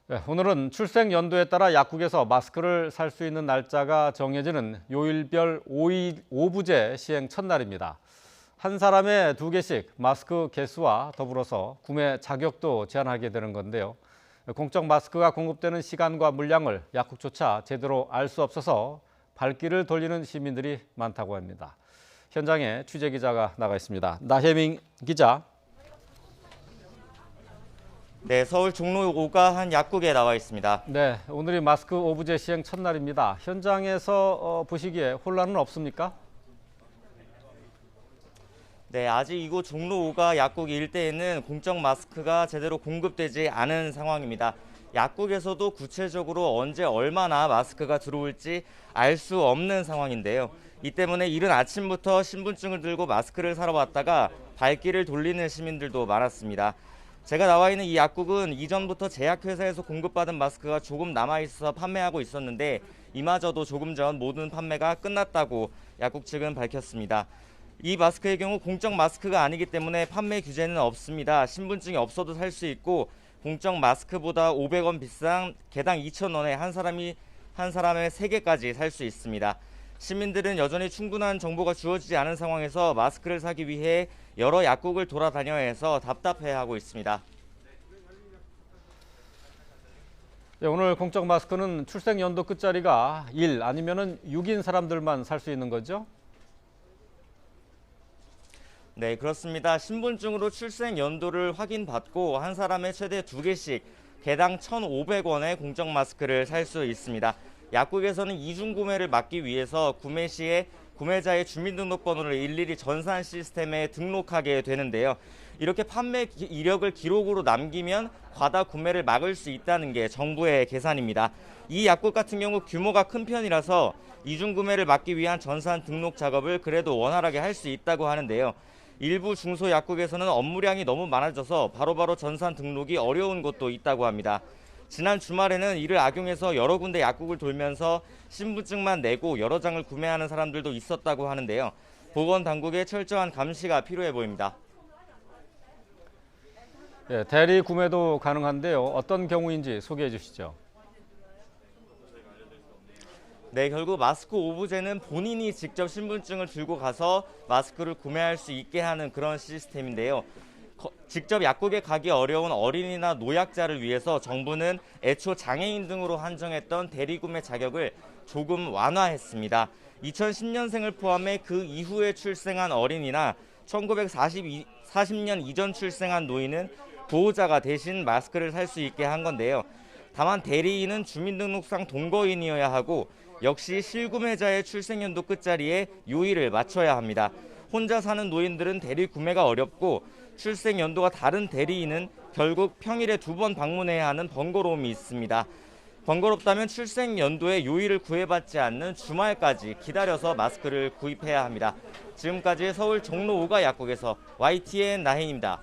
네, 오늘은 출생 연도에 따라 약국에서 마스크를 살 수 있는 날짜가 정해지는 요일별 오부제 시행 첫날입니다. 한 사람에 2개씩 마스크 개수와 더불어서 구매 자격도 제한하게 되는 건데요. 공적 마스크가 공급되는 시간과 물량을 약국조차 제대로 알 수 없어서 발길을 돌리는 시민들이 많다고 합니다. 현장에 취재 기자가 나가 있습니다. 나혜민 기자. 네, 서울 종로 5가 한 약국에 나와 있습니다. 네, 오늘이 마스크 오부제 시행 첫날입니다. 현장에서 보시기에 혼란은 없습니까? 네, 아직 이곳 종로 5가 약국 일대에는 공적 마스크가 제대로 공급되지 않은 상황입니다. 약국에서도 구체적으로 언제 얼마나 마스크가 들어올지 알 수 없는 상황인데요. 이 때문에 이른 아침부터 신분증을 들고 마스크를 사러 왔다가 발길을 돌리는 시민들도 많았습니다. 제가 나와 있는 이 약국은 이전부터 제약회사에서 공급받은 마스크가 조금 남아있어 판매하고 있었는데 이마저도 조금 전 모든 판매가 끝났다고 약국 측은 밝혔습니다. 이 마스크의 경우 공적 마스크가 아니기 때문에 판매 규제는 없습니다. 신분증이 없어도 살 수 있고 공적 마스크보다 500원 비싼 개당 2,000원에 한 사람의 3개까지 살 수 있습니다. 시민들은 여전히 충분한 정보가 주어지지 않은 상황에서 마스크를 사기 위해 여러 약국을 돌아다녀야 해서 답답해하고 있습니다. 네, 오늘 공적 마스크는 출생 연도 끝자리가 1 아니면은 6인 사람들만 살 수 있는 거죠? 네, 그렇습니다. 신분증으로 출생 연도를 확인받고 한 사람에 최대 2개씩 개당 1,500원의 공적 마스크를 살 수 있습니다. 약국에서는 이중 구매를 막기 위해서 구매 시에 구매자의 주민등록번호를 일일이 전산 시스템에 등록하게 되는데요. 이렇게 판매 이력을 기록으로 남기면 과다 구매를 막을 수 있다는 게 정부의 계산입니다. 이 약국 같은 경우 규모가 큰 편이라서 이중 구매를 막기 위한 전산 등록 작업을 그래도 원활하게 할 수 있다고 하는데요. 일부 중소 약국에서는 업무량이 너무 많아져서 바로바로 전산 등록이 어려운 곳도 있다고 합니다. 지난 주말에는 이를 악용해서 여러 군데 약국을 돌면서 신분증만 내고 여러 장을 구매하는 사람들도 있었다고 하는데요. 보건당국의 철저한 감시가 필요해 보입니다. 네, 대리 구매도 가능한데요. 어떤 경우인지 소개해 주시죠. 네, 결국 마스크 오부제는 본인이 직접 신분증을 들고 가서 마스크를 구매할 수 있게 하는 그런 시스템인데요. 직접 약국에 가기 어려운 어린이나 노약자를 위해서 정부는 애초 장애인 등으로 한정했던 대리구매 자격을 조금 완화했습니다. 2010년생을 포함해 그 이후에 출생한 어린이나 1940년 이전 출생한 노인은 보호자가 대신 마스크를 살 수 있게 한 건데요. 다만 대리인은 주민등록상 동거인이어야 하고 역시 실구매자의 출생연도 끝자리에 요일을 맞춰야 합니다. 혼자 사는 노인들은 대리 구매가 어렵고 출생 연도가 다른 대리인은 결국 평일에 2번 방문해야 하는 번거로움이 있습니다. 번거롭다면 출생 연도의 요일을 구애받지 않는 주말까지 기다려서 마스크를 구입해야 합니다. 지금까지 서울 종로 5가 약국에서 YTN 나혜인입니다.